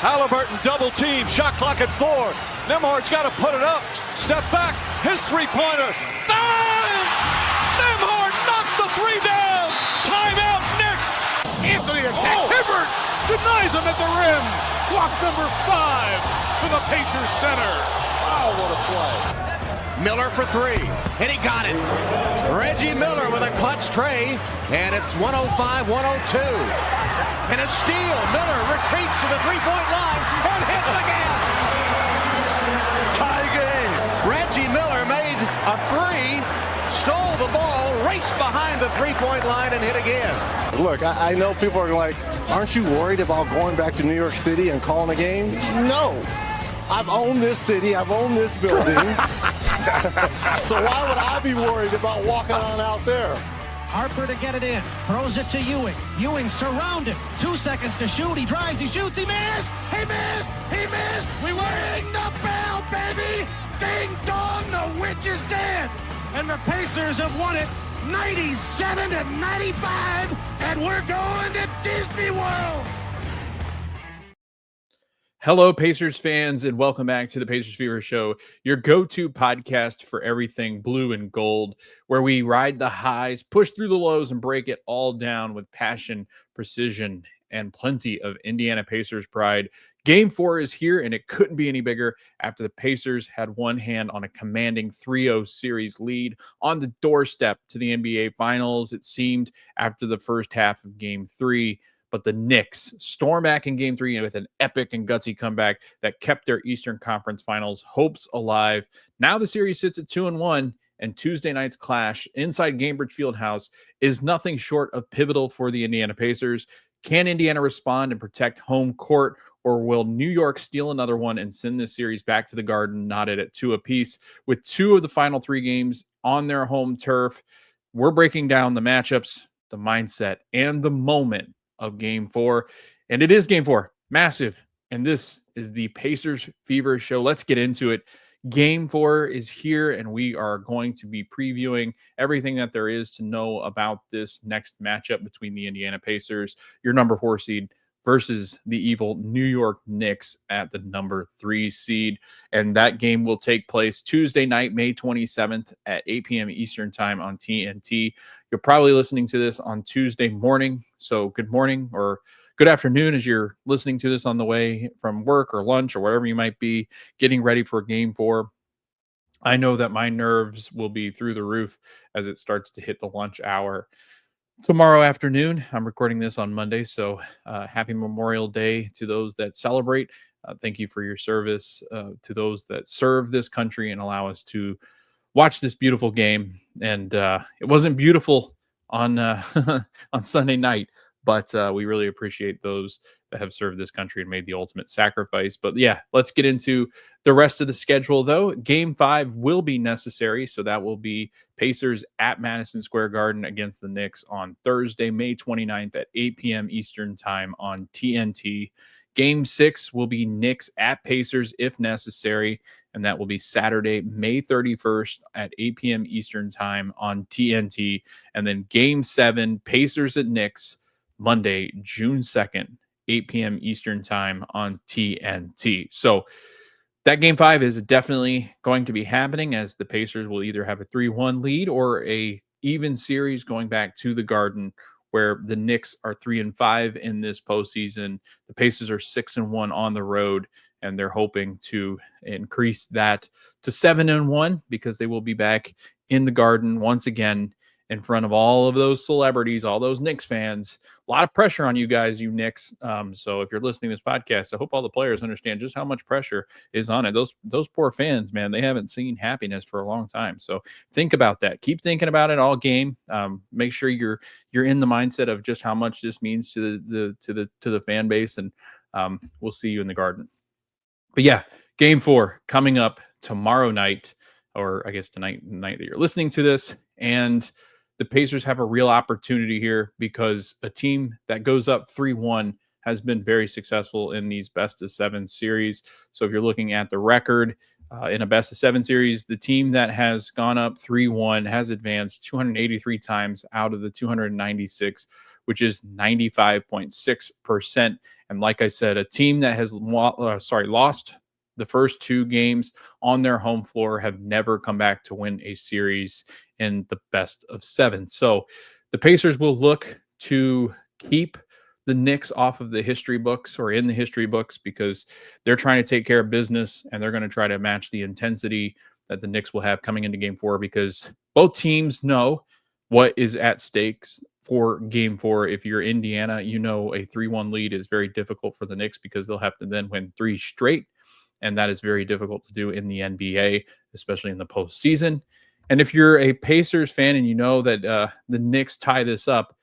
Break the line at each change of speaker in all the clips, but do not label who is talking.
Halliburton double team, shot clock at 4. Nembhard's got to put it up. Step back, his three-pointer. Bang! Nembhard knocks the three down. Timeout, Knicks.
Anthony attacks. Hibbert denies him at the rim. Block number 5 for the Pacers center. Wow, what a play.
Miller for 3, and he got it. Reggie Miller with a clutch tray, and it's 105-102. And a steal. Miller retreats to the three-point line and hits again.
Tie game.
Reggie Miller made a 3, stole the ball, raced behind the three-point line, and hit again.
Look, I know people are like, aren't you worried about going back to New York City and calling a game? No. I've owned this city. I've owned this building. So why would I be worried about walking on out there?
Harper to get it in. Throws it to Ewing. Ewing surrounded. 2 seconds to shoot. He drives. He shoots. He missed. He missed. He missed. We ring the bell, baby. Ding dong. The witch is dead. And the Pacers have won it 97-95. And we're going to Disney World.
Hello, Pacers fans, and welcome back to the Pacers Fever Show, your go-to podcast for everything blue and gold, where we ride the highs, push through the lows, and break it all down with passion, precision, and plenty of Indiana Pacers pride. Game 4 is here, and it couldn't be any bigger after the Pacers had one hand on a commanding 3-0 series lead on the doorstep to the NBA Finals, it seemed, after the first half of Game 3. But the Knicks storm back in Game 3 with an epic and gutsy comeback that kept their Eastern Conference Finals hopes alive. Now the series sits at 2-1, and Tuesday night's clash inside Gainbridge Fieldhouse is nothing short of pivotal for the Indiana Pacers. Can Indiana respond and protect home court, or will New York steal another one and send this series back to the Garden, knotted at 2 apiece, with 2 of the final 3 games on their home turf? We're breaking down the matchups, the mindset, and the moment of Game 4, and it is Game 4, massive, and this is the Pacers Fever Show. Let's get into it. Game 4 is here, and we are going to be previewing everything that there is to know about this next matchup between the Indiana Pacers, your number 4 seed, versus the evil New York Knicks at the number 3 seed. And that game will take place Tuesday night, May 27th at 8 p.m. Eastern time on TNT. You're probably listening to this on Tuesday morning. So good morning or good afternoon as you're listening to this on the way from work or lunch or wherever you might be getting ready for Game 4. I know that my nerves will be through the roof as it starts to hit the lunch hour tomorrow afternoon. I'm recording this on Monday, so happy Memorial Day to those that celebrate. Thank you for your service to those that serve this country and allow us to watch this beautiful game. And it wasn't beautiful on on Sunday night, but we really appreciate those that have served this country and made the ultimate sacrifice. But yeah, let's get into the rest of the schedule, though. Game 5 will be necessary, so that will be Pacers at Madison Square Garden against the Knicks on Thursday, May 29th at 8 p.m. Eastern time on TNT. Game 6 will be Knicks at Pacers if necessary, and that will be Saturday, May 31st at 8 p.m. Eastern time on TNT. And then Game 7, Pacers at Knicks, Monday, June 2nd, 8 p.m. Eastern time on TNT. So that Game 5 is definitely going to be happening, as the Pacers will either have a 3-1 lead or a even series going back to the Garden, where the Knicks are 3-5 in this postseason. The Pacers are 6-1 on the road, and they're hoping to increase that to 7-1 because they will be back in the Garden once again in front of all of those celebrities, all those Knicks fans. A lot of pressure on you guys, you Knicks. So if you're listening to this podcast, I hope all the players understand just how much pressure is on it. Those poor fans, man, they haven't seen happiness for a long time. So think about that. Keep thinking about it all game. Make sure you're in the mindset of just how much this means to the fan base, and we'll see you in the Garden. But yeah, Game 4 coming up tomorrow night, or I guess tonight, the night that you're listening to this, and the Pacers have a real opportunity here because a team that goes up 3-1 has been very successful in these best-of-7 series. So if you're looking at the record in a best-of-7 series, the team that has gone up 3-1 has advanced 283 times out of the 296, which is 95.6%. And And like I said, a team that has lost the first 2 games on their home floor have never come back to win a series in the best of 7. So the Pacers will look to keep the Knicks off of the history books or in the history books because they're trying to take care of business and they're going to try to match the intensity that the Knicks will have coming into game 4 because both teams know what is at stakes for game 4. If you're Indiana, you know a 3-1 lead is very difficult for the Knicks because they'll have to then win 3 straight. And that is very difficult to do in the NBA, especially in the postseason. And if you're a Pacers fan and you know that the Knicks tie this up,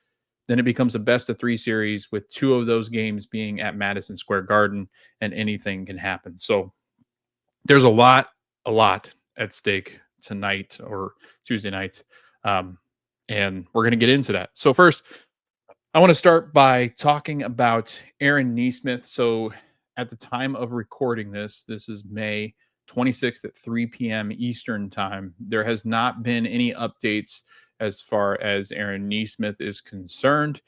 then it becomes a best of 3 series with 2 of those games being at Madison Square Garden, and anything can happen. So there's a lot at stake tonight or Tuesday night. And we're going to get into that. So first, I want to start by talking about Aaron Nesmith. So at the time of recording this is May 26th at 3 p.m. Eastern time. There has not been any updates as far as Aaron Nesmith is concerned.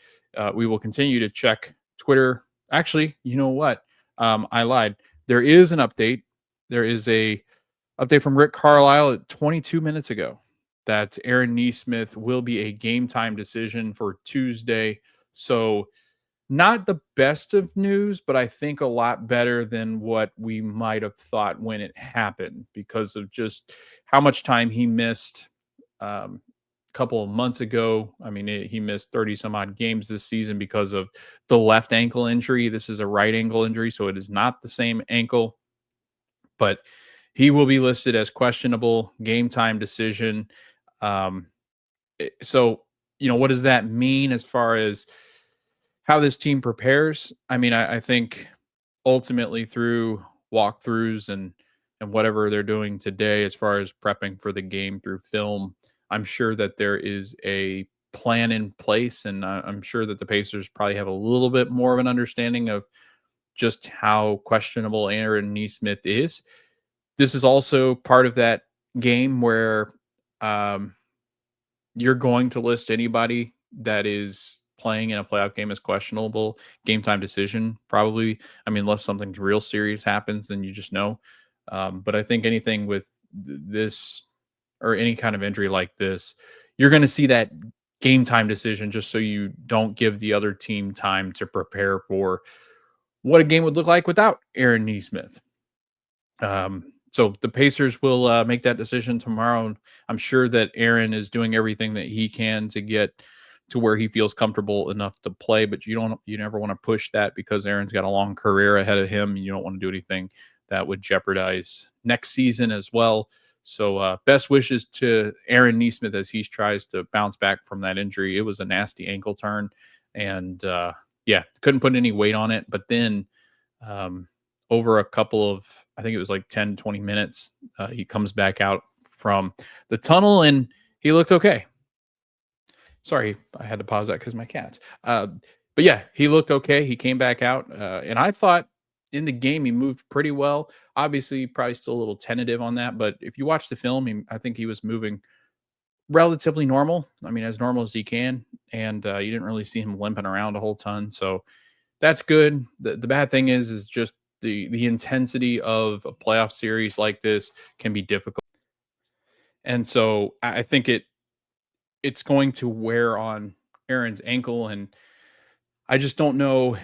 We will continue to check Twitter. Actually, you know what? I lied. There is an update. There is a update from Rick Carlisle at 22 minutes ago that Aaron Nesmith will be a game time decision for Tuesday. So not the best of news, but I think a lot better than what we might have thought when it happened because of just how much time he missed couple of months ago. I mean, he missed 30 some odd games this season because of the left ankle injury. This is a right ankle injury, so it is not the same ankle, but he will be listed as questionable, game time decision. So, what does that mean as far as how this team prepares? I mean, I think ultimately through walkthroughs and whatever they're doing today as far as prepping for the game through film, I'm sure that there is a plan in place, and I'm sure that the Pacers probably have a little bit more of an understanding of just how questionable Aaron Nesmith is. This is also part of that game where you're going to list anybody that is playing in a playoff game as questionable game time decision, probably. I mean, unless something real serious happens, then you just know. But I think anything with this or any kind of injury like this, you're going to see that game time decision just so you don't give the other team time to prepare for what a game would look like without Aaron Nesmith. So the Pacers will make that decision tomorrow. I'm sure that Aaron is doing everything that he can to get to where he feels comfortable enough to play, but you never want to push that because Aaron's got a long career ahead of him. You don't want to do anything that would jeopardize next season as well. So best wishes to Aaron Nesmith as he tries to bounce back from that injury. It was a nasty ankle turn, and couldn't put any weight on it. But then over a couple of, I think it was like 10, 20 minutes, he comes back out from the tunnel, and he looked okay. Sorry, I had to pause that because my cats. But yeah, he looked okay. He came back out, and I thought in the game he moved pretty well. Obviously, probably still a little tentative on that, but if you watch the film, I think he was moving relatively normal. I mean, as normal as he can, and you didn't really see him limping around a whole ton. So that's good. The bad thing is just the intensity of a playoff series like this can be difficult, and so I think it's going to wear on Aaron's ankle, and I just don't know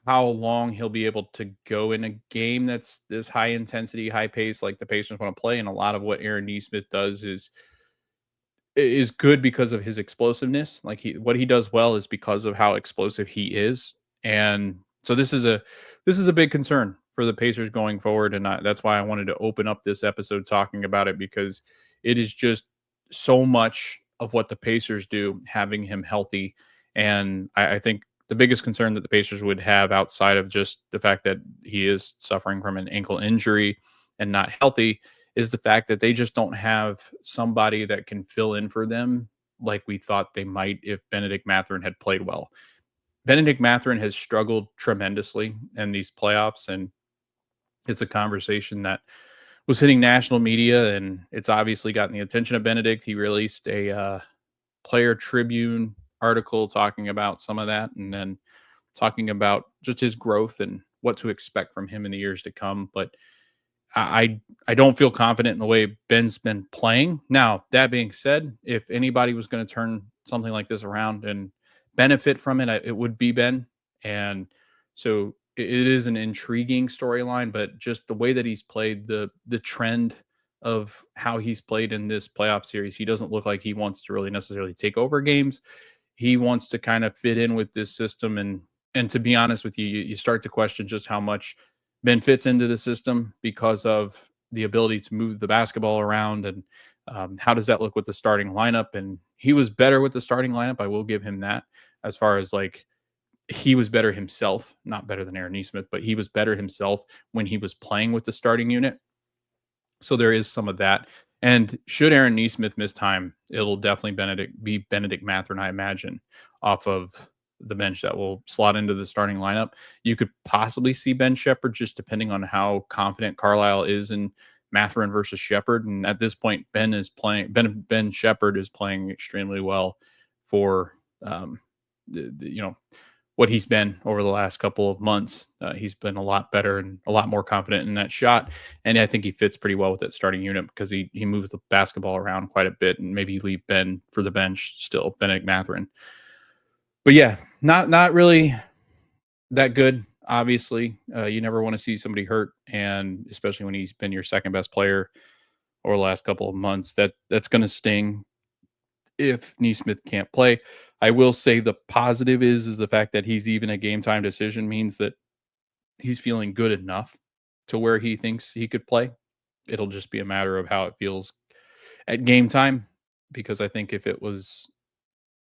how long he'll be able to go in a game that's this high intensity, high pace like the Pacers want to play. And a lot of what Aaron Nesmith does is good because of his explosiveness. Like what he does well is because of how explosive he is. And so this is a big concern for the Pacers going forward. And that's why I wanted to open up this episode talking about it, because it is just so much of what the Pacers do, having him healthy. And I think the biggest concern that the Pacers would have, outside of just the fact that he is suffering from an ankle injury and not healthy, is the fact that they just don't have somebody that can fill in for them like we thought they might if Benedict Mathurin had played well. Benedict Mathurin has struggled tremendously in these playoffs, and it's a conversation that was hitting national media, and it's obviously gotten the attention of Benedict. He released a Player Tribune article talking about some of that, and then talking about just his growth and what to expect from him in the years to come. But I don't feel confident in the way Ben's been playing. Now, that being said, if anybody was going to turn something like this around and benefit from it, it would be Ben. And so it is an intriguing storyline, but just the way that he's played, the trend of how he's played in this playoff series, he doesn't look like he wants to really necessarily take over games. He wants to kind of fit in with this system. And to be honest with you, you start to question just how much Ben fits into the system because of the ability to move the basketball around. And how does that look with the starting lineup? And he was better with the starting lineup. I will give him that, as far as like he was better himself, not better than Aaron Nesmith, but he was better himself when he was playing with the starting unit. So there is some of that. And should Aaron Nesmith miss time, it'll definitely be Benedict Mathurin, I imagine, off of the bench that will slot into the starting lineup. You could possibly see Ben Shepherd, just depending on how confident Carlisle is in Mathurin versus Shepherd. And at this point, Ben Shepherd is playing extremely well for what he's been over the last couple of months. He's been a lot better and a lot more confident in that shot. And I think he fits pretty well with that starting unit because he moves the basketball around quite a bit, and maybe leave Ben for the bench still, Benedict Mathurin. But yeah, not really that good. Obviously, you never want to see somebody hurt, and especially when he's been your second best player over the last couple of months, that's going to sting if Nesmith can't play. I will say the positive is the fact that he's even a game time decision means that he's feeling good enough to where he thinks he could play. It'll just be a matter of how it feels at game time, because I think if it was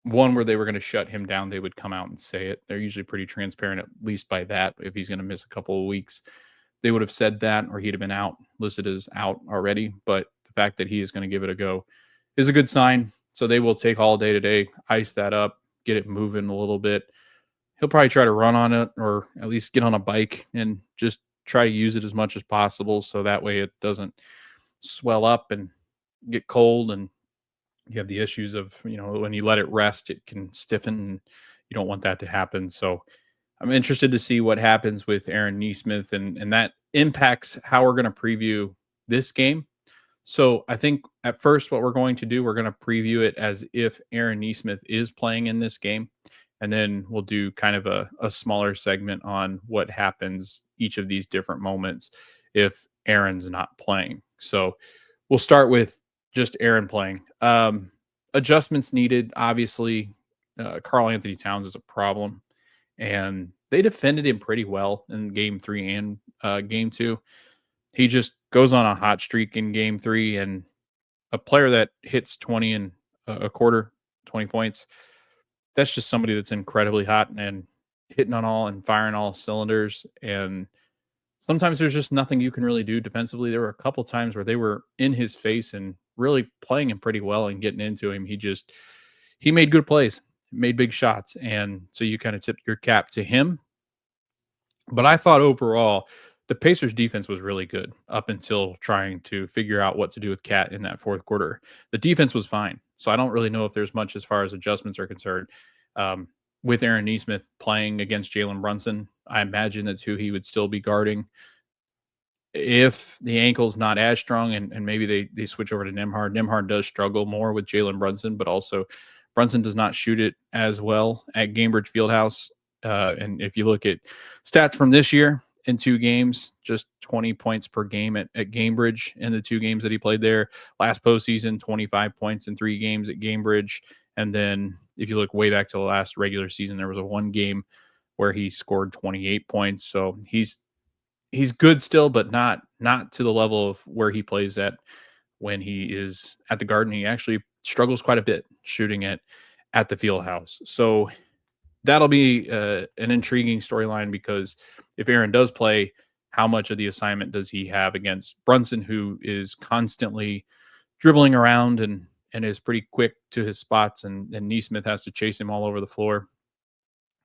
one where they were going to shut him down, they would come out and say it. They're usually pretty transparent, at least by that. If he's going to miss a couple of weeks, they would have said that, or he'd have been listed as out already. But the fact that he is going to give it a go is a good sign. So they will take all day today, ice that up, get it moving a little bit. He'll probably try to run on it, or at least get on a bike and just try to use it as much as possible. So that way it doesn't swell up and get cold, and you have the issues of, when you let it rest, it can stiffen, and you don't want that to happen. So I'm interested to see what happens with Aaron Nesmith, and that impacts how we're going to preview this game. So I think at first what we're going to do, we're going to preview it as if Aaron Nesmith is playing in this game. And then we'll do kind of a smaller segment on what happens each of these different moments if Aaron's not playing. So we'll start with just Aaron playing. Adjustments needed. Obviously, Karl Anthony Towns is a problem, and they defended him pretty well in game 3 and game 2. He just goes on a hot streak in game 3, and a player that hits 20 and a quarter, 20 points, that's just somebody that's incredibly hot and hitting on all and firing all cylinders. And sometimes there's just nothing you can really do defensively. There were a couple times where they were in his face and really playing him pretty well and getting into him. He made good plays, made big shots. And so you kind of tip your cap to him. But I thought overall, the Pacers defense was really good up until trying to figure out what to do with Cat in that fourth quarter. The defense was fine. So I don't really know if there's much as far as adjustments are concerned. With Aaron Nesmith playing against Jalen Brunson, I imagine that's who he would still be guarding. If the ankle's not as strong, and maybe they switch over to Nembhard. Nembhard does struggle more with Jalen Brunson, but also Brunson does not shoot it as well at Gainbridge Fieldhouse. And if you look at stats from this year, in 2 games, just 20 points per game at Gainbridge in the 2 games that he played there. Last postseason, 25 points in 3 games at Gainbridge. And then if you look way back to the last regular season, there was a 1 game where he scored 28 points. So he's good still, but not to the level of where he plays at when he is at the Garden. He actually struggles quite a bit shooting it at the Fieldhouse. So that'll be an intriguing storyline, because if Aaron does play, how much of the assignment does he have against Brunson, who is constantly dribbling around and is pretty quick to his spots, and Nesmith has to chase him all over the floor.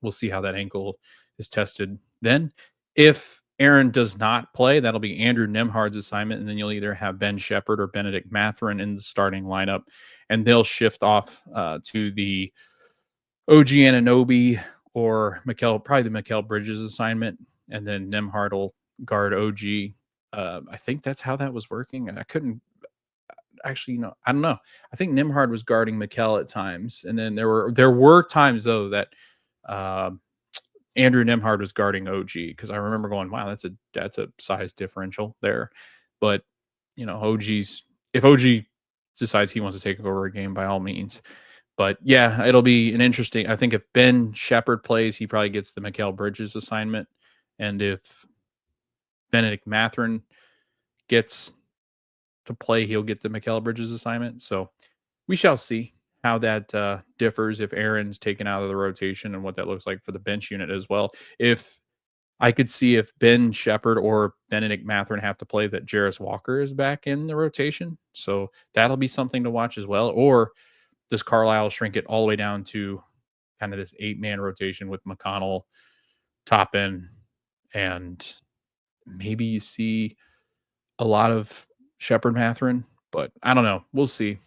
We'll see how that ankle is tested then. If Aaron does not play, that'll be Andrew Nembhard's assignment, and then you'll either have Ben Shepherd or Benedict Mathurin in the starting lineup, and they'll shift off to the OG Anunoby or probably the Mikal Bridges assignment, and then Nembhard will guard OG. I think that's how that was working. I couldn't actually, I don't know. I think Nembhard was guarding Mikal at times, and then there were times though that Andrew Nembhard was guarding OG, because I remember going, wow, that's a size differential there. But if OG decides he wants to take over a game, by all means. But yeah, it'll be an interesting. I think if Ben Shepherd plays, he probably gets the Mikal Bridges assignment, and if Benedict Mathurin gets to play, he'll get the Mikal Bridges assignment. So we shall see how that differs if Aaron's taken out of the rotation and what that looks like for the bench unit as well. If I could see if Ben Shepherd or Benedict Mathurin have to play, that Jarris Walker is back in the rotation. So that'll be something to watch as well. Or does Carlisle shrink it all the way down to kind of this 8-man rotation with McConnell, Toppin, and maybe you see a lot of Shepherd Mathurin, but I don't know. We'll see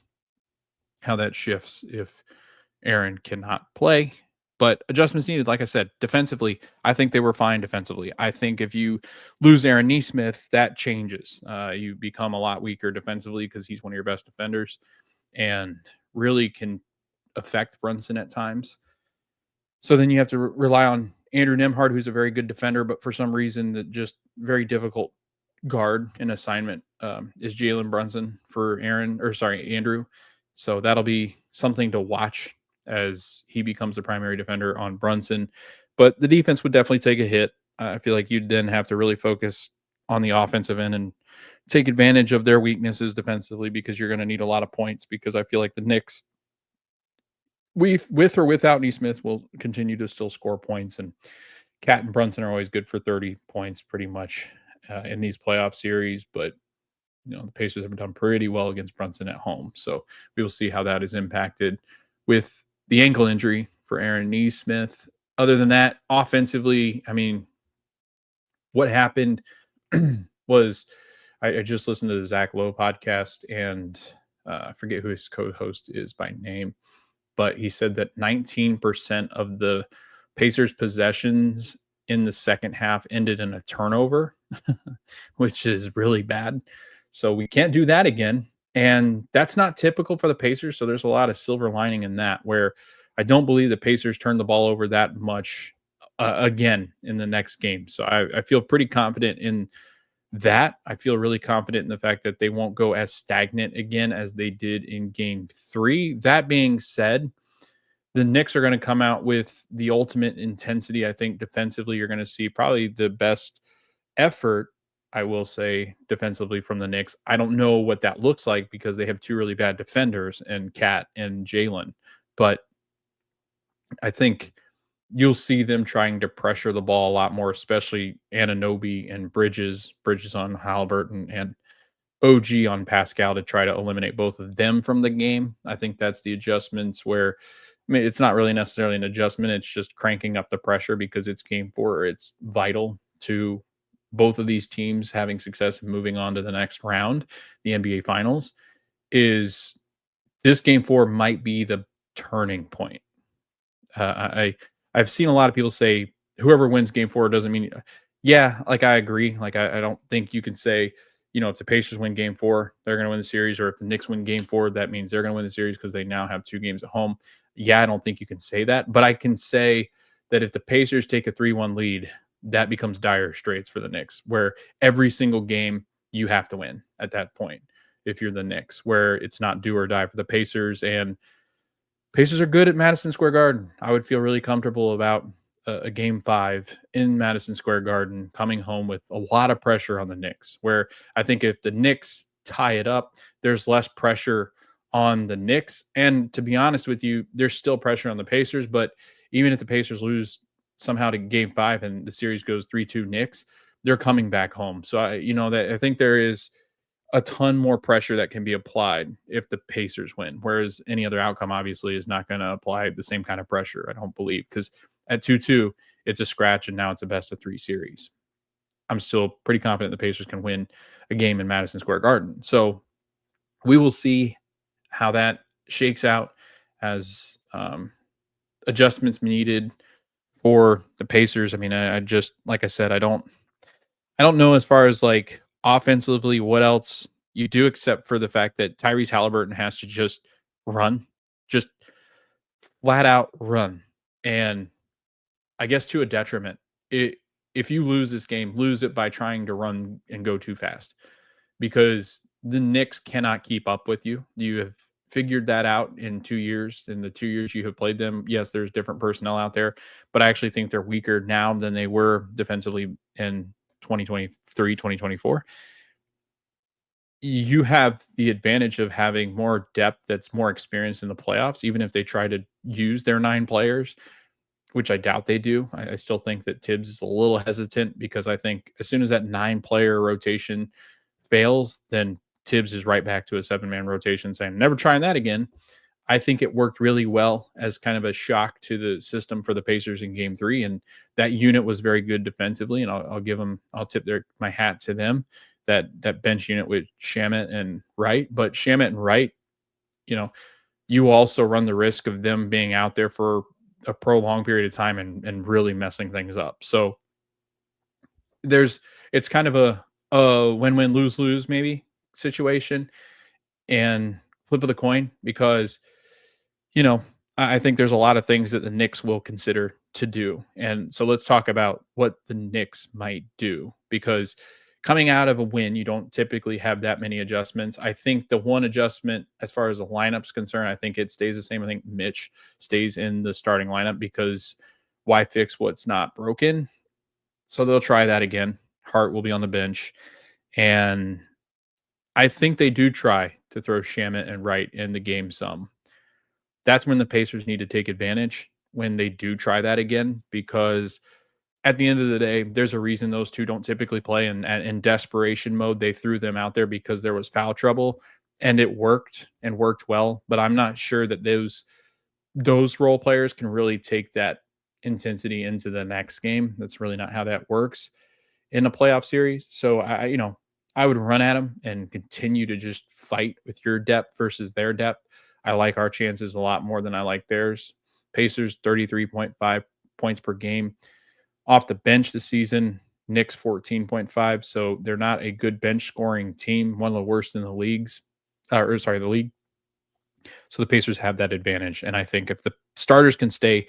how that shifts if Aaron cannot play. But adjustments needed. Like I said, defensively, I think they were fine defensively. I think if you lose Aaron Nesmith, that changes. You become a lot weaker defensively because he's one of your best defenders and really can affect Brunson at times. So then you have to rely on Andrew Nembhard, who's a very good defender, but for some reason that just very difficult guard in assignment is Jalen Brunson for Andrew. So that'll be something to watch as he becomes the primary defender on Brunson. But the defense would definitely take a hit. I feel like you'd then have to really focus on the offensive end and take advantage of their weaknesses defensively, because you're going to need a lot of points, because I feel like the Knicks, with or without Nesmith, will continue to still score points. And Cat and Brunson are always good for 30 points pretty much in these playoff series. But the Pacers have done pretty well against Brunson at home. So we will see how that is impacted with the ankle injury for Aaron Nesmith. Other than that, offensively, I mean, what happened was I just listened to the Zach Lowe podcast, and I forget who his co-host is by name, but he said that 19% of the Pacers' possessions in the second half ended in a turnover, which is really bad. So we can't do that again. And that's not typical for the Pacers. So there's a lot of silver lining in that, where I don't believe the Pacers turn the ball over that much again in the next game. So I feel pretty confident in that. I feel really confident in the fact that they won't go as stagnant again as they did in game 3. That being said, the Knicks are going to come out with the ultimate intensity. I think defensively, you're going to see probably the best effort, I will say, defensively from the Knicks. I don't know what that looks like because they have two really bad defenders, and Cat and Jalen. But I think you'll see them trying to pressure the ball a lot more, especially Anunoby and Bridges on Halliburton, and OG on Pascal, to try to eliminate both of them from the game. I think that's the adjustments where, I mean, it's not really necessarily an adjustment. It's just cranking up the pressure because it's game 4. It's vital to both of these teams having success and moving on to the next round, the NBA Finals. Is this game 4 might be the turning point. I've seen a lot of people say whoever wins game 4 doesn't mean, yeah, like I agree. Like I don't think you can say, if the Pacers win game 4, they're going to win the series, or if the Knicks win game 4, that means they're going to win the series because they now have 2 games at home. Yeah, I don't think you can say that, but I can say that if the Pacers take a 3-1 lead, that becomes dire straits for the Knicks, where every single game you have to win at that point if you're the Knicks, where it's not do or die for the Pacers. And Pacers are good at Madison Square Garden. I would feel really comfortable about a game 5 in Madison Square Garden, coming home with a lot of pressure on the Knicks, where I think if the Knicks tie it up, there's less pressure on the Knicks. And to be honest with you, there's still pressure on the Pacers. But even if the Pacers lose somehow to game 5 and the series goes 3-2 Knicks, they're coming back home. So I think there is a ton more pressure that can be applied if the Pacers win, whereas any other outcome obviously is not going to apply the same kind of pressure, I don't believe, because at 2-2, it's a scratch, and now it's a best-of-3 series. I'm still pretty confident the Pacers can win a game in Madison Square Garden. So we will see how that shakes out as adjustments needed for the Pacers, I mean, I just like I said, I don't know as far as like offensively what else you do except for the fact that Tyrese Halliburton has to just run, just flat out run. And I guess to a detriment. If you lose this game, lose it by trying to run and go too fast because the Knicks cannot keep up with you. You have figured that out in 2 years. In the 2 years you have played them, yes, there's different personnel out there, but I actually think they're weaker now than they were defensively in 2023, 2024. You have the advantage of having more depth that's more experienced in the playoffs, even if they try to use their 9 players, which I doubt they do. I still think that Tibbs is a little hesitant because I think as soon as that 9 player rotation fails, then Tibbs is right back to a 7 man rotation saying, never trying that again. I think it worked really well as kind of a shock to the system for the Pacers in game 3. And that unit was very good defensively. And I'll tip my hat to them, that bench unit with Shamet and Wright. But Shamet and Wright, you know, you also run the risk of them being out there for a prolonged period of time and really messing things up. So it's kind of a win-win lose-lose maybe situation and flip of the coin because you know, I think there's a lot of things that the Knicks will consider to do. And so let's talk about what the Knicks might do because coming out of a win, you don't typically have that many adjustments. I think the one adjustment as far as the lineup's concerned, I think it stays the same. I think Mitch stays in the starting lineup because why fix what's not broken? So they'll try that again. Hart will be on the bench. And I think they do try to throw Shamet and Wright in the game some. That's when the Pacers need to take advantage when they do try that again, because at the end of the day, there's a reason those two don't typically play in desperation mode. They threw them out there because there was foul trouble and it worked and worked well. But I'm not sure that those role players can really take that intensity into the next game. That's really not how that works in a playoff series. So I would run at them and continue to just fight with your depth versus their depth. I like our chances a lot more than I like theirs. Pacers 33.5 points per game off the bench this season. Knicks 14.5. So they're not a good bench scoring team, one of the worst in the the league. So the Pacers have that advantage. And I think if the starters can stay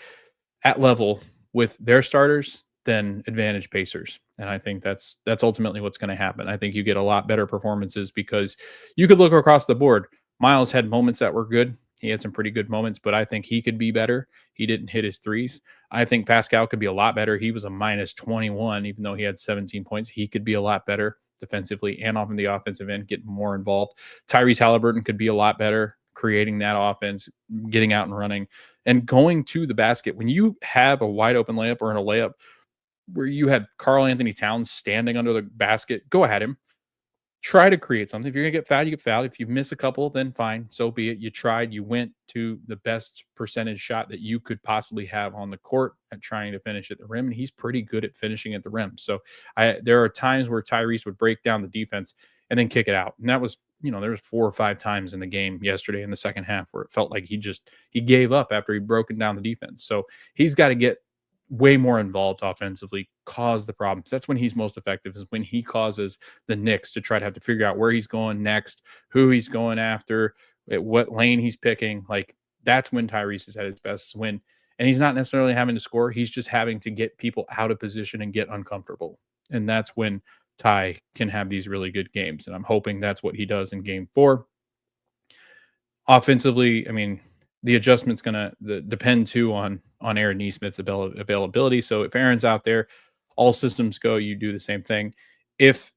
at level with their starters, then advantage Pacers. And I think that's ultimately what's going to happen. I think you get a lot better performances because you could look across the board. Miles had moments that were good. He had some pretty good moments, but I think he could be better. He didn't hit his threes. I think Pascal could be a lot better. He was a minus 21, even though he had 17 points. He could be a lot better defensively and off in the offensive end, getting more involved. Tyrese Halliburton could be a lot better, creating that offense, getting out and running, and going to the basket. When you have a wide open layup or in a layup where you had Karl Anthony Towns standing under the basket, go at him. Try to create something. If you're going to get fouled, you get fouled. If you miss a couple, then fine. So be it. You tried. You went to the best percentage shot that you could possibly have on the court at trying to finish at the rim. And he's pretty good at finishing at the rim. So there are times where Tyrese would break down the defense and then kick it out. And that was, there was 4 or 5 times in the game yesterday in the second half where it felt like he gave up after he'd broken down the defense. So he's got to get way more involved offensively, cause the problems. That's when he's most effective, is when he causes the Knicks to try to have to figure out where he's going next, who he's going after, at what lane he's picking. Like, that's when Tyrese is at his best, and he's not necessarily having to score. He's just having to get people out of position and get uncomfortable. And that's when Ty can have these really good games. And I'm hoping that's what he does in game 4. Offensively, I mean, the adjustment's going to depend too on Aaron Nesmith's availability. So if Aaron's out there, all systems go, you do the same thing. If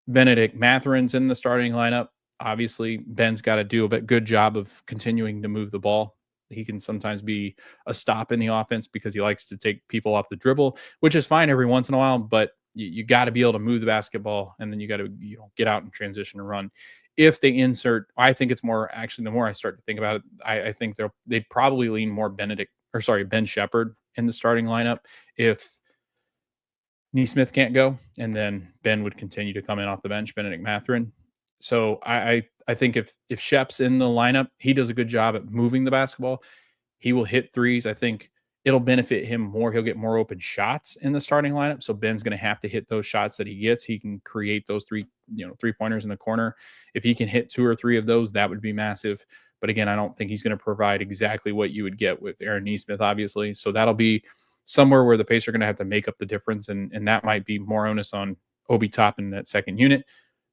Benedict Matherin's in the starting lineup, obviously Ben's got to do a good job of continuing to move the ball. He can sometimes be a stop in the offense because he likes to take people off the dribble, which is fine every once in a while, but you got to be able to move the basketball, and then you got to get out and transition and run. If they insert, I think it's more, actually, the more I start to think about it, I think they'd probably lean more Ben Shepherd in the starting lineup if Nesmith can't go, and then Ben would continue to come in off the bench, Benedict Mathurin. So I think if Shep's in the lineup, he does a good job at moving the basketball. He will hit threes. I think it'll benefit him more. He'll get more open shots in the starting lineup. So Ben's going to have to hit those shots that he gets. He can create those three-pointers in the corner. If he can hit 2 or 3 of those, that would be massive. But again, I don't think he's going to provide exactly what you would get with Aaron Nesmith, obviously. So that'll be somewhere where the Pacers are going to have to make up the difference. And that might be more onus on Obi Toppin in that second unit.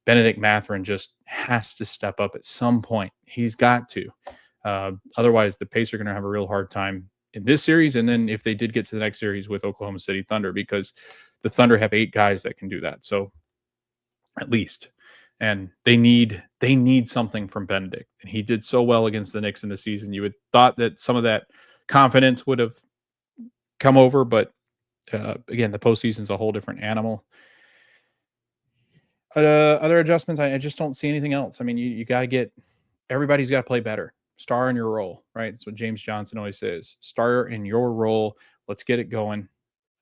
Benedict Mathurin just has to step up at some point. He's got to. Otherwise, the Pacers are going to have a real hard time in this series. And then if they did get to the next series with Oklahoma City Thunder, because the Thunder have 8 guys that can do that. So at least. And they need something from Benedict. And he did so well against the Knicks in the season. You would thought that some of that confidence would have come over, but again, the postseason's a whole different animal. Other adjustments, I just don't see anything else. I mean, you got to get everybody's got to play better. Star in your role, right? That's what James Johnson always says. Star in your role. Let's get it going.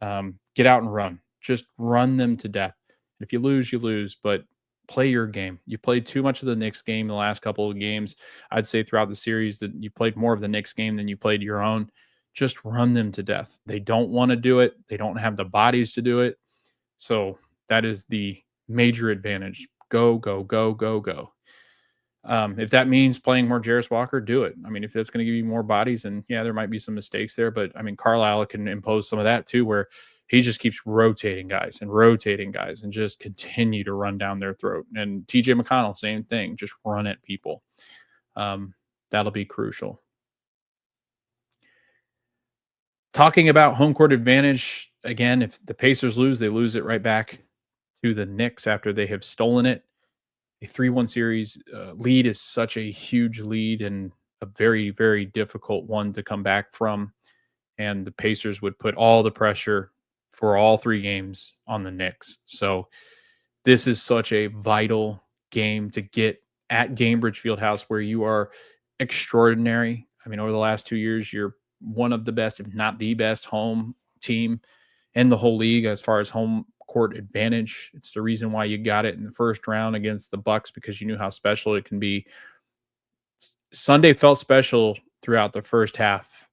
Get out and run. Just run them to death. If you lose, you lose, but play your game. You played too much of the Knicks game the last couple of games. I'd say throughout the series that you played more of the Knicks game than you played your own. Just run them to death. They don't want to do it. They don't have the bodies to do it. So that is the major advantage. Go, go, go, go, go. If that means playing more Jarris Walker, do it. I mean, if that's going to give you more bodies, and yeah, there might be some mistakes there, but I mean, Carlisle can impose some of that too, where he just keeps rotating guys and just continue to run down their throat. And TJ McConnell, same thing, just run at people. That'll be crucial. Talking about home court advantage, again, if the Pacers lose, they lose it right back to the Knicks after they have stolen it. A 3-1 series lead is such a huge lead and a very, very difficult one to come back from. And the Pacers would put all the pressure for all 3 games on the Knicks. So this is such a vital game to get at Gainbridge Fieldhouse, where you are extraordinary. I mean, over the last 2 years, you're one of the best, if not the best, home team in the whole league as far as home court advantage. It's the reason why you got it in the first round against the Bucks, because you knew how special it can be. Sunday felt special throughout the first half.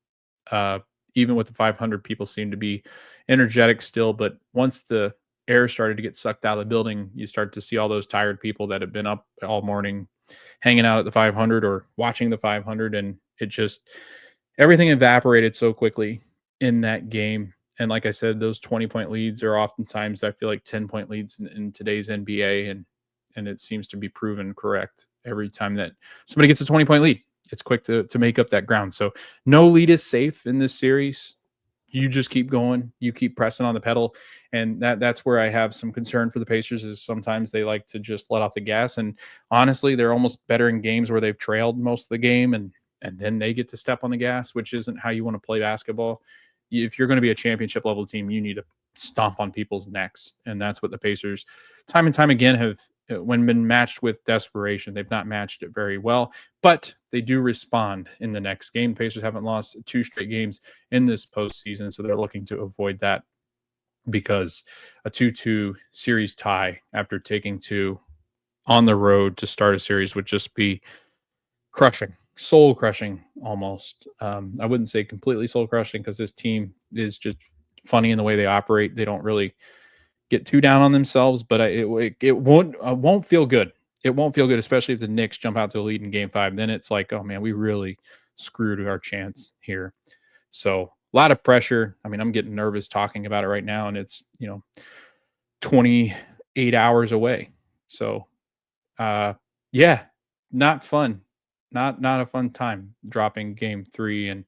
Even with the 500, people seemed to be energetic still, but once the air started to get sucked out of the building, you start to see all those tired people that have been up all morning hanging out at the 500 or watching the 500, and it just everything evaporated so quickly in that game. And like I said, those 20-point leads are oftentimes, I feel like, 10-point leads in today's NBA, and it seems to be proven correct every time that somebody gets a 20-point lead. It's quick to make up that ground. So no lead is safe in this series. You just keep going. You keep pressing on the pedal. And that's where I have some concern for the Pacers, is sometimes they like to just let off the gas. And honestly, they're almost better in games where they've trailed most of the game, and then they get to step on the gas, which isn't how you want to play basketball. If you're going to be a championship level team, you need to stomp on people's necks. And that's what the Pacers time and time again have, when been matched with desperation, they've not matched it very well, but they do respond in the next game. Pacers haven't lost 2 straight games in this postseason, so they're looking to avoid that, because a 2-2 series tie after taking 2 on the road to start a series would just be crushing. Soul crushing almost. I wouldn't say completely soul crushing, because this team is just funny in the way they operate. They don't really get too down on themselves, but it won't feel good. It won't feel good, especially if the Knicks jump out to a lead in Game 5. Then it's like, oh man, we really screwed our chance here. So a lot of pressure. I mean, I'm getting nervous talking about it right now, and it's 28 hours away. So yeah, not fun. Not a fun time dropping Game 3, and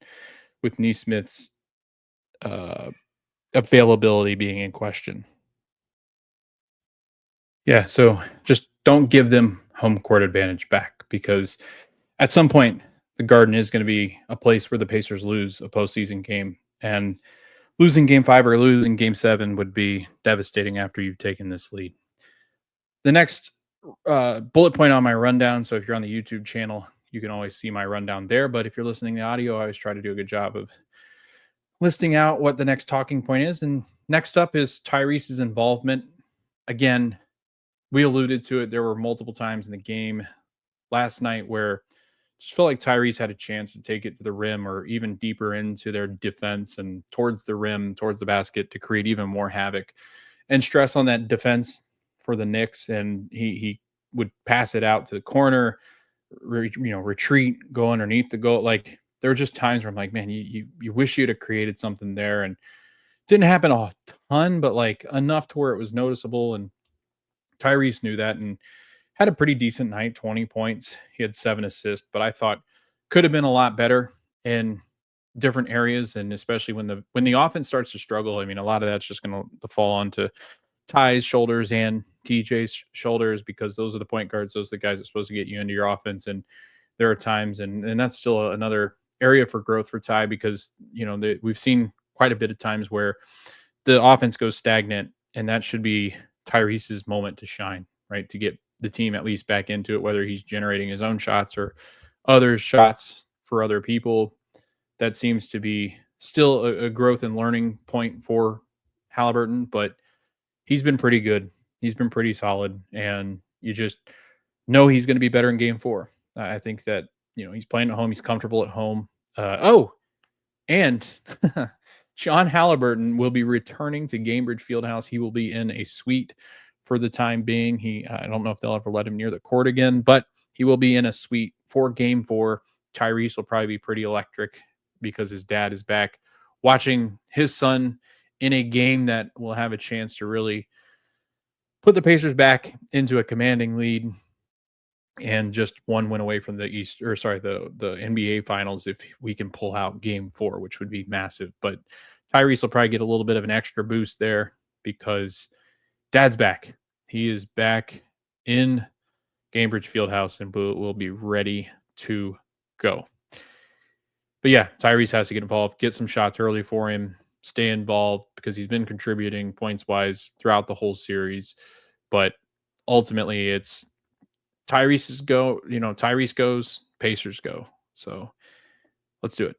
with Nesmith's availability being in question. Yeah, so just don't give them home court advantage back, because at some point the Garden is going to be a place where the Pacers lose a postseason game, and losing Game 5 or losing Game 7 would be devastating after you've taken this lead. The next bullet point on my rundown, so if you're on the YouTube channel, you can always see my rundown there. But if you're listening to audio, I always try to do a good job of listing out what the next talking point is. And next up is Tyrese's involvement. Again, we alluded to it. There were multiple times in the game last night where just felt like Tyrese had a chance to take it to the rim or even deeper into their defense and towards the rim, towards the basket to create even more havoc and stress on that defense for the Knicks. And he would pass it out to the corner, retreat, go underneath the goal. Like there were just times where I'm like, man, you wish you'd have created something there, and didn't happen a ton, but like enough to where it was noticeable. And Tyrese knew that and had a pretty decent night, 20 points. He had 7 assists, but I thought could have been a lot better in different areas. And especially when the offense starts to struggle, I mean, a lot of that's just going to fall onto Ty's shoulders and TJ's shoulders, because those are the point guards. Those are the guys that's supposed to get you into your offense. And there are times, and that's still another area for growth for Ty, because, we've seen quite a bit of times where the offense goes stagnant, and that should be Tyrese's moment to shine, right? To get the team at least back into it, whether he's generating his own shots or other shots for other people. That seems to be still a growth and learning point for Halliburton, but he's been pretty good. He's been pretty solid, and you just know he's going to be better in game 4. I think that, he's playing at home. He's comfortable at home. And John Halliburton will be returning to Gainbridge Fieldhouse. He will be in a suite for the time being. I don't know if they'll ever let him near the court again, but he will be in a suite for game 4. Tyrese will probably be pretty electric because his dad is back, watching his son in a game that will have a chance to really put the Pacers back into a commanding lead and just one win away from the NBA Finals if we can pull out game 4, which would be massive. But Tyrese will probably get a little bit of an extra boost there because Dad's back. He is back in Gainbridge Fieldhouse and will be ready to go. But yeah, Tyrese has to get involved, get some shots early for him, stay involved, because he's been contributing points-wise throughout the whole series. But ultimately, it's Tyrese goes, Pacers go. So let's do it.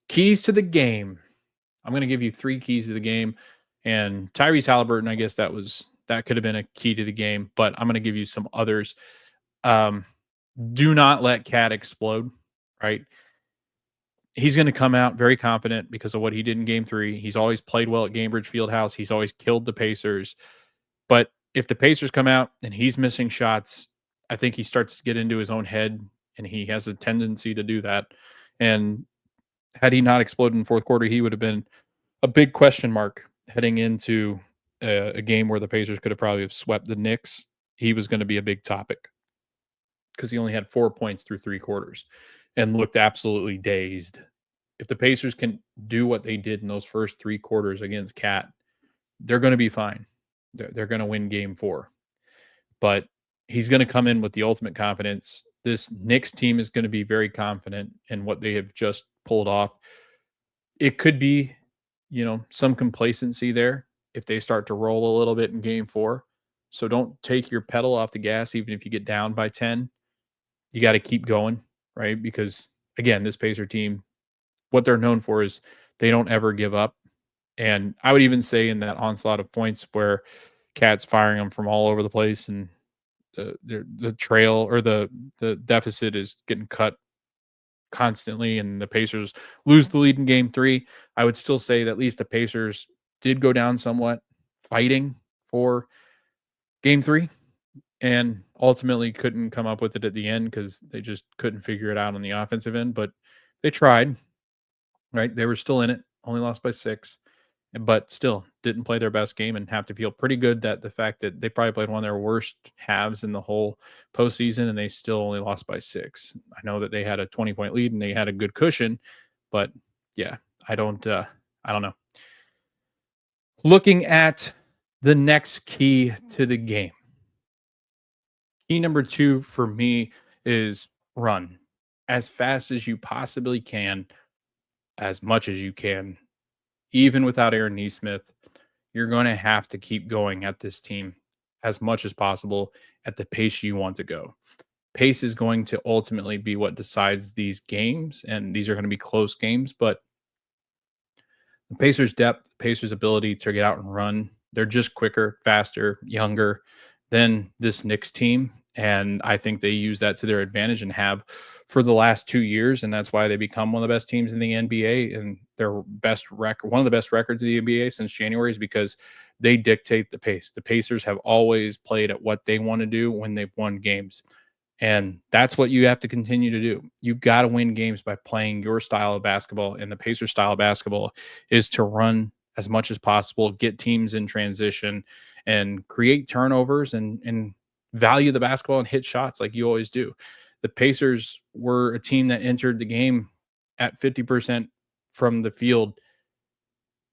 Keys to the game. I'm going to give you 3 keys to the game. And Tyrese Halliburton, I guess that could have been a key to the game, but I'm going to give you some others. Do not let Cat explode, right? He's going to come out very confident because of what he did in game 3. He's always played well at Gainbridge Fieldhouse. He's always killed the Pacers. But if the Pacers come out and he's missing shots, I think he starts to get into his own head, and he has a tendency to do that. And had he not exploded in the fourth quarter, he would have been a big question mark heading into a game where the Pacers could have probably have swept the Knicks. He was going to be a big topic because he only had 4 points through 3 quarters and looked absolutely dazed. If the Pacers can do what they did in those first 3 quarters against Cat, they're going to be fine. They're going to win game 4. But he's going to come in with the ultimate confidence. This Knicks team is going to be very confident in what they have just pulled off. It could be, some complacency there if they start to roll a little bit in game 4. So don't take your pedal off the gas, even if you get down by 10. You got to keep going, right? Because, again, this Pacer team, what they're known for is they don't ever give up. And I would even say in that onslaught of points where Cat's firing them from all over the place and the trail or the deficit is getting cut constantly and the Pacers lose the lead in game 3, I would still say that at least the Pacers did go down somewhat fighting for game 3 and ultimately couldn't come up with it at the end because they just couldn't figure it out on the offensive end. But they tried, right? They were still in it, only lost by 6. But still didn't play their best game and have to feel pretty good that the fact that they probably played one of their worst halves in the whole postseason and they still only lost by 6. I know that they had a 20-point lead and they had a good cushion, but yeah, I don't know. Looking at the next key to the game. Key number 2 for me is run as fast as you possibly can, as much as you can. Even without Aaron Nesmith, you're going to have to keep going at this team as much as possible at the pace you want to go. Pace is going to ultimately be what decides these games, and these are going to be close games, but the Pacers' depth, the Pacers' ability to get out and run, they're just quicker, faster, younger than this Knicks team, and I think they use that to their advantage and have for the last 2 years, and that's why they become one of the best teams in the NBA and their best record, one of the best records of the NBA since January, is because they dictate the pace. The Pacers have always played at what they want to do when they've won games. And that's what you have to continue to do. You got to win games by playing your style of basketball. And the Pacers style of basketball is to run as much as possible, get teams in transition, and create turnovers and value the basketball and hit shots like you always do. The Pacers were a team that entered the game at 50% from the field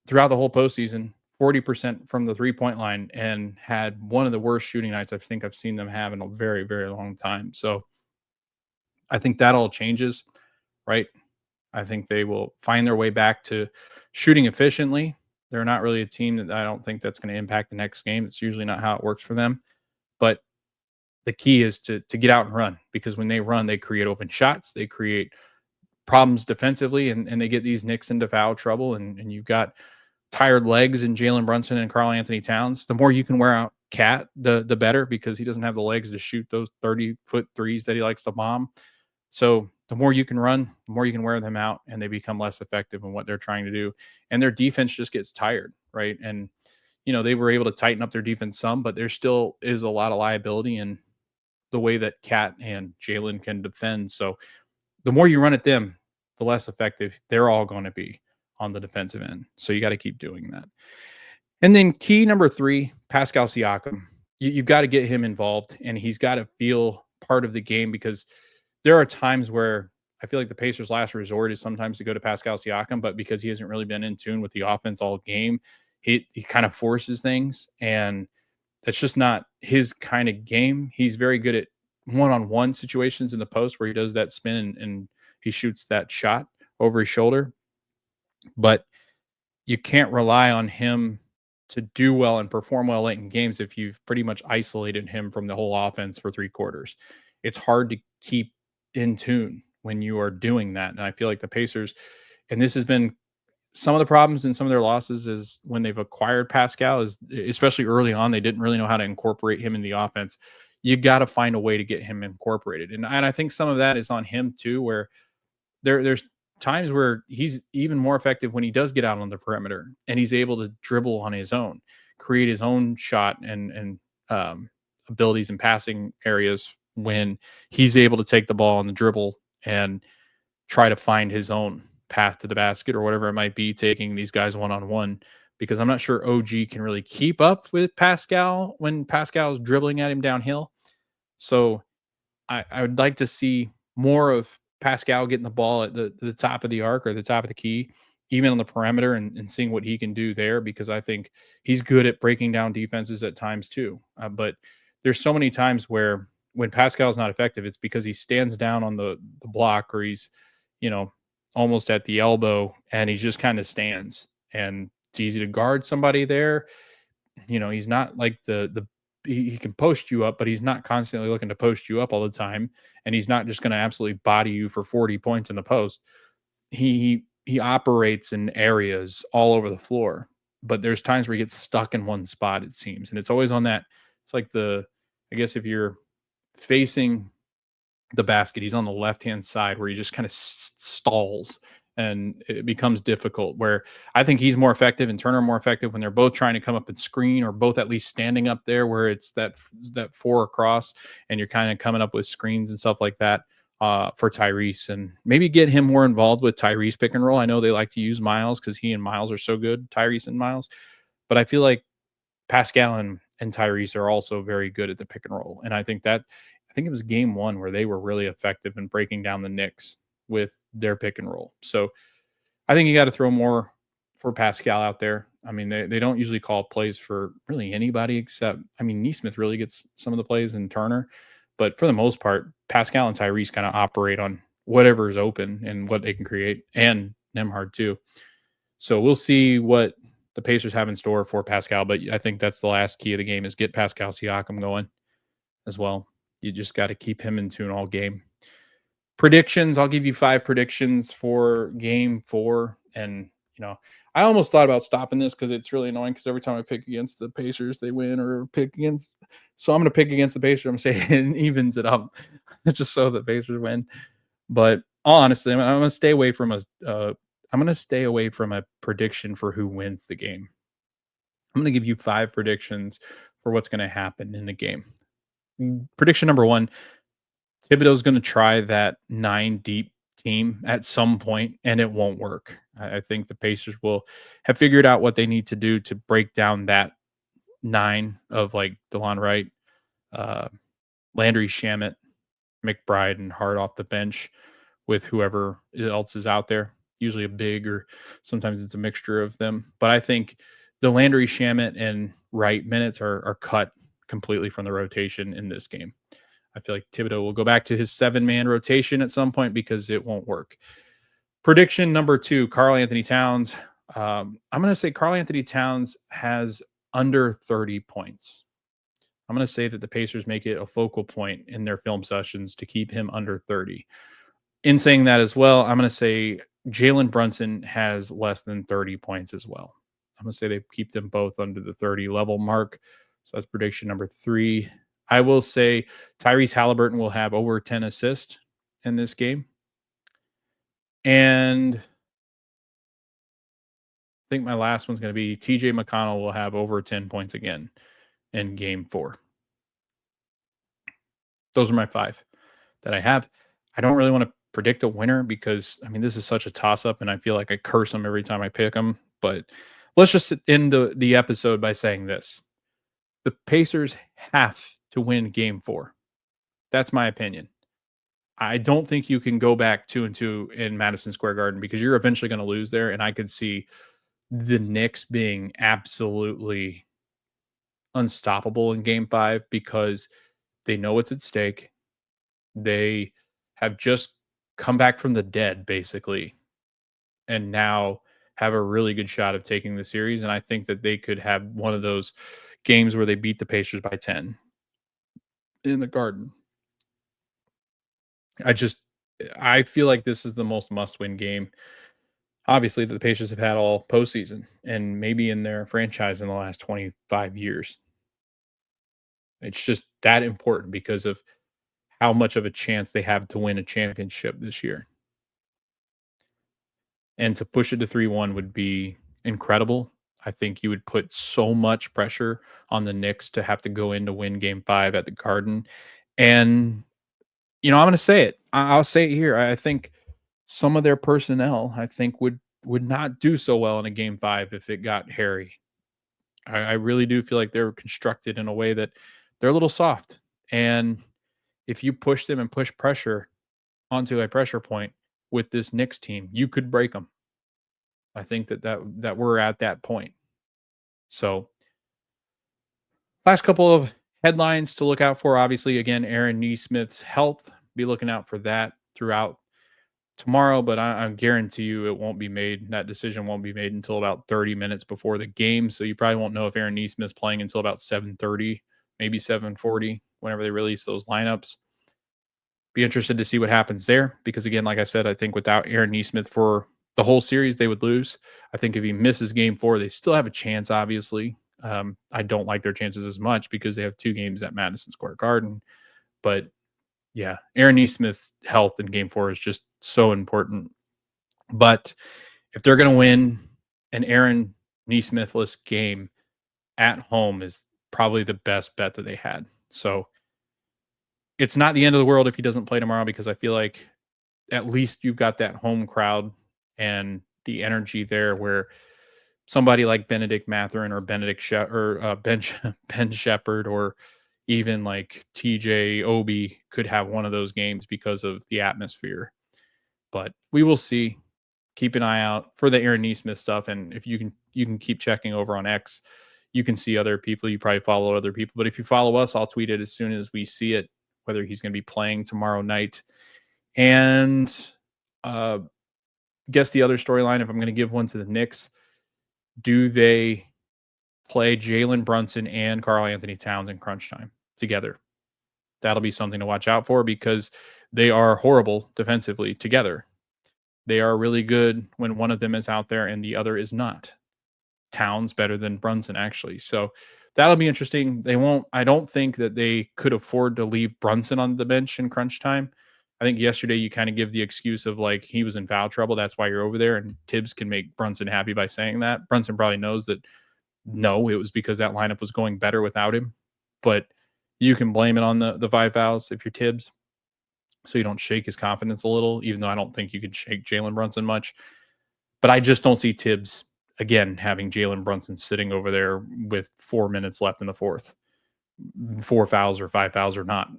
throughout the whole postseason, 40% from the 3-point line, and had one of the worst shooting nights I think I've seen them have in a very, very long time. So I think that all changes, right? I think they will find their way back to shooting efficiently. They're not really a team that I don't think that's going to impact the next game. It's usually not how it works for them. But the key is to get out and run, because when they run, they create open shots, they create problems defensively, and they get these Knicks into foul trouble. And you've got tired legs in Jalen Brunson and Karl Anthony Towns. The more you can wear out Cat, the better, because he doesn't have the legs to shoot those 30-foot threes that he likes to bomb. So the more you can run, the more you can wear them out, and they become less effective in what they're trying to do. And their defense just gets tired, right? And, they were able to tighten up their defense some, but there still is a lot of liability in the way that Cat and Jalen can defend. So the more you run at them, the less effective they're all going to be on the defensive end. So you got to keep doing that. And then key number 3, Pascal Siakam. You've got to get him involved, and he's got to feel part of the game, because there are times where I feel like the Pacers' last resort is sometimes to go to Pascal Siakam, but because he hasn't really been in tune with the offense all game, he kind of forces things, and that's just not his kind of game. He's very good at one-on-one situations in the post where he does that spin and he shoots that shot over his shoulder. But you can't rely on him to do well and perform well late in games if you've pretty much isolated him from the whole offense for 3 quarters. It's hard to keep in tune when you are doing that. And I feel like the Pacers, and this has been some of the problems in some of their losses, is when they've acquired Pascal, is especially early on, they didn't really know how to incorporate him in the offense. You got to find a way to get him incorporated. And I think some of that is on him too, where there's times where he's even more effective when he does get out on the perimeter and he's able to dribble on his own, create his own shot and abilities and passing areas, when he's able to take the ball on the dribble and try to find his own path to the basket or whatever it might be, taking these guys one-on-one, because I'm not sure OG can really keep up with Pascal when Pascal is dribbling at him downhill. So I would like to see more of Pascal getting the ball at the top of the arc or the top of the key, even on the perimeter, and seeing what he can do there, because I think he's good at breaking down defenses at times too. But there's so many times where when Pascal's not effective, it's because he stands down on the block, or he's, almost at the elbow, and he just kind of stands, and it's easy to guard somebody there. He's not like he can post you up, but he's not constantly looking to post you up all the time. And he's not just going to absolutely body you for 40 points in the post. He operates in areas all over the floor, but there's times where he gets stuck in one spot, it seems. And it's always on that. It's like I guess if you're facing the basket, he's on the left-hand side where he just kind of stalls, and it becomes difficult, where I think he's more effective and Turner more effective when they're both trying to come up and screen, or both at least standing up there where it's that 4 across, and you're kind of coming up with screens and stuff like that for Tyrese, and maybe get him more involved with Tyrese pick and roll. I know they like to use Miles because he and Miles are so good, Tyrese and Miles, but I feel like Pascal and Tyrese are also very good at the pick and roll. And I think it was game 1 where they were really effective in breaking down the Knicks with their pick and roll. So I think you got to throw more for Pascal out there. I mean, they don't usually call plays for really anybody except, Nesmith really gets some of the plays, and Turner. But for the most part, Pascal and Tyrese kind of operate on whatever is open and what they can create, and Nembhard too. So we'll see what the Pacers have in store for Pascal, but I think that's the last key of the game, is get Pascal Siakam going as well. You just got to keep him in tune all game. Predictions, I'll give you 5 predictions for game 4. And, I almost thought about stopping this because it's really annoying, because every time I pick against the Pacers, they win, or pick against. So I'm going to pick against the Pacers. I'm saying it evens it up just so the Pacers win. But honestly, I'm going to stay away from a prediction for who wins the game. I'm going to give you 5 predictions for what's going to happen in the game. Prediction number 1, Thibodeau's going to try that 9 deep team at some point, and it won't work. I think the Pacers will have figured out what they need to do to break down that 9 of like DeLon Wright, Landry Shamet, McBride, and Hart off the bench with whoever else is out there. Usually a big, or sometimes it's a mixture of them. But I think the Landry Shamet and Wright minutes are cut completely from the rotation in this game. I feel like Thibodeau will go back to his 7-man rotation at some point because it won't work. Prediction number 2, Karl-Anthony Towns. I'm going to say Karl-Anthony Towns has under 30 points. I'm going to say that the Pacers make it a focal point in their film sessions to keep him under 30. In saying that as well, I'm going to say Jalen Brunson has less than 30 points as well. I'm going to say they keep them both under the 30 level mark. So that's prediction number 3. I will say Tyrese Halliburton will have over 10 assists in this game. And I think my last one's going to be TJ McConnell will have over 10 points again in game 4. Those are my 5 that I have. I don't really want to predict a winner because, I mean, this is such a toss-up, and I feel like I curse them every time I pick them. But let's just end the episode by saying this. The Pacers have to win game 4. That's my opinion. I don't think you can go back 2-2 in Madison Square Garden because you're eventually going to lose there. And I could see the Knicks being absolutely unstoppable in game 5 because they know what's at stake. They have just come back from the dead, basically, and now have a really good shot of taking the series. And I think that they could have one of those games where they beat the Pacers by 10 in the Garden. I feel like this is the most must-win game, obviously, that the Pacers have had all postseason and maybe in their franchise in the last 25 years. It's just that important because of how much of a chance they have to win a championship this year. And to push it to 3-1 would be incredible. I think you would put so much pressure on the Knicks to have to go in to win game 5 at the Garden. And, I'm going to say it. I'll say it here. I think some of their personnel, I think, would not do so well in a game 5 if it got hairy. I really do feel like they're constructed in a way that they're a little soft. And if you push them and push pressure onto a pressure point with this Knicks team, you could break them. I think that we're at that point. So, last couple of headlines to look out for. Obviously, again, Aaron Nesmith's health. Be looking out for that throughout tomorrow, but I guarantee you it won't be made. That decision won't be made until about 30 minutes before the game. So you probably won't know if Aaron Nesmith's playing until about 7:30, maybe 7:40, whenever they release those lineups. Be interested to see what happens there because, again, like I said, I think without Aaron Nesmith for the whole series, they would lose. I think if he misses game 4, they still have a chance, obviously. I don't like their chances as much because they have 2 games at Madison Square Garden. But, yeah, Aaron Nesmith's health in game 4 is just so important. But if they're going to win an Aaron Nesmithless game at home is probably the best bet that they had. So it's not the end of the world if he doesn't play tomorrow because I feel like at least you've got that home crowd and the energy there where somebody like Benedict Mathurin or Ben Shepherd or even like TJ Obi could have one of those games because of the atmosphere. But we will see. Keep an eye out for the Aaron Nesmith stuff. And if you can keep checking over on X, you can see other people. You probably follow other people. But if you follow us, I'll tweet it as soon as we see it, whether he's going to be playing tomorrow night. And guess the other storyline, if I'm going to give one to the Knicks, do they play Jalen Brunson and Karl-Anthony Towns in crunch time together? That'll be something to watch out for because they are horrible defensively together. They are really good when one of them is out there and the other is not. Towns better than Brunson, actually. So that'll be interesting. I don't think that they could afford to leave Brunson on the bench in crunch time. I think yesterday you kind of give the excuse of like he was in foul trouble. That's why you're over there. And Tibbs can make Brunson happy by saying that. Brunson probably knows that no, it was because that lineup was going better without him. But you can blame it on the 5 fouls if you're Tibbs. So you don't shake his confidence a little, even though I don't think you could shake Jalen Brunson much. But I just don't see Tibbs, again, having Jalen Brunson sitting over there with 4 minutes left in the fourth. 4 fouls or 5 fouls or not.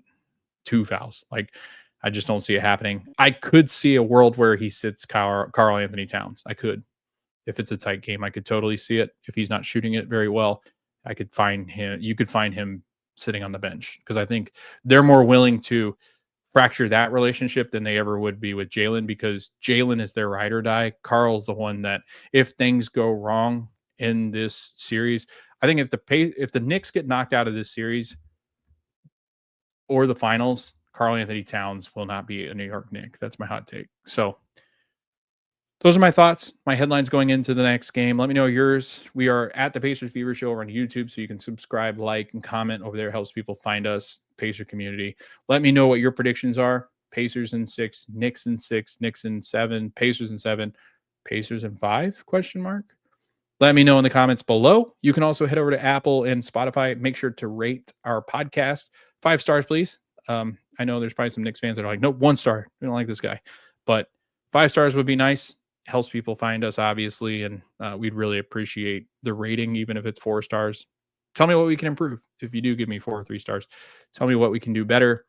2 fouls. Like, I just don't see it happening. I could see a world where he sits Karl Anthony Towns. I could. If it's a tight game, I could totally see it. If he's not shooting it very well, I could find him. You could find him sitting on the bench because I think they're more willing to fracture that relationship than they ever would be with Jalen because Jalen is their ride or die. Karl's the one that if things go wrong in this series, I think if the Knicks get knocked out of this series or the finals, Karl Anthony Towns will not be a New York Knick. That's my hot take. So those are my thoughts, my headlines going into the next game. Let me know yours. We are at the Pacers Fever Show over on YouTube, so you can subscribe, like, and comment over there. It helps people find us, Pacer community. Let me know what your predictions are. Pacers in 6, Knicks in 6, Knicks in 7, Pacers in 7, Pacers in 5, question mark. Let me know in the comments below. You can also head over to Apple and Spotify. Make sure to rate our podcast. 5 stars, please. I know there's probably some Knicks fans that are like, nope, 1 star. We don't like this guy. But 5 stars would be nice. Helps people find us, obviously, and we'd really appreciate the rating, even if it's 4 stars. Tell me what we can improve. If you do give me 4 or 3 stars, tell me what we can do better.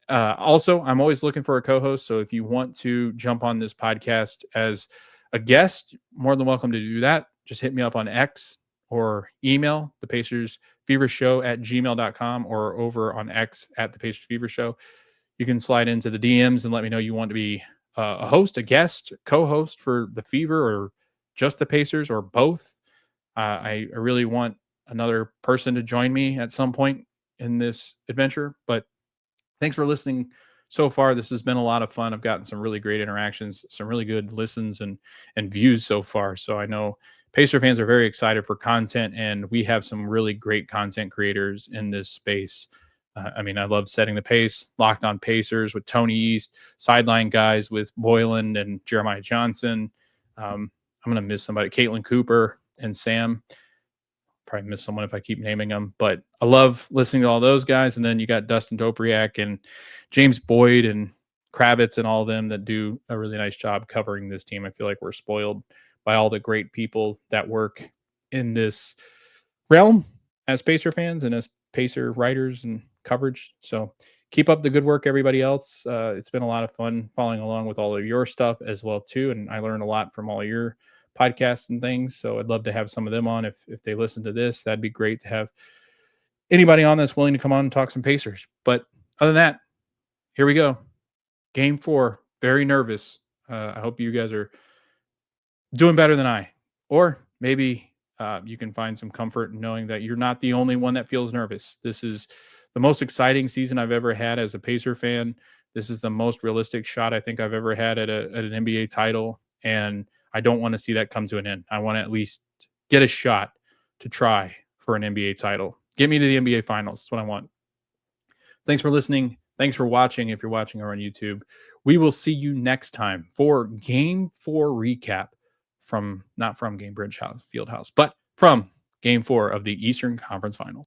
Also, I'm always looking for a co-host, so if you want to jump on this podcast as a guest, more than welcome to do that. Just hit me up on X or email the Pacers Fever Show at gmail.com or over on X at the Pacers Fever Show. You can slide into the DMs and let me know you want to be a host, a guest, co-host for the Fever or just the Pacers or both. I really want another person to join me at some point in this adventure, but thanks for listening so far. This has been a lot of fun. I've gotten some really great interactions, some really good listens and views so far. So I know Pacer fans are very excited for content, and we have some really great content creators in this space. I love Setting the Pace, Locked on Pacers with Tony East, Sideline Guys with Boylan and Jeremiah Johnson. I'm going to miss somebody, Caitlin Cooper and Sam. Probably miss someone if I keep naming them, but I love listening to all those guys. And then you got Dustin Dopriak and James Boyd and Kravitz and all of them that do a really nice job covering this team. I feel like we're spoiled by all the great people that work in this realm as Pacer fans and as Pacer writers and coverage. So keep up the good work, everybody else. It's been a lot of fun following along with all of your stuff as well too, and I learned a lot from all of your podcasts and things. So I'd love to have some of them on if they listen to this. That'd be great to have anybody on that's willing to come on and talk some Pacers. But other than that, here we go. Game 4. Very nervous. I hope you guys are doing better than I, or maybe you can find some comfort in knowing that you're not the only one that feels nervous. This is the most exciting season I've ever had as a Pacer fan. This is the most realistic shot I think I've ever had at an NBA title. And I don't want to see that come to an end. I want to at least get a shot to try for an NBA title. Get me to the NBA finals. That's what I want. Thanks for listening. Thanks for watching. If you're watching or on YouTube, we will see you next time for Game 4 recap not from Gainbridge Fieldhouse, but from Game 4 of the Eastern Conference Finals.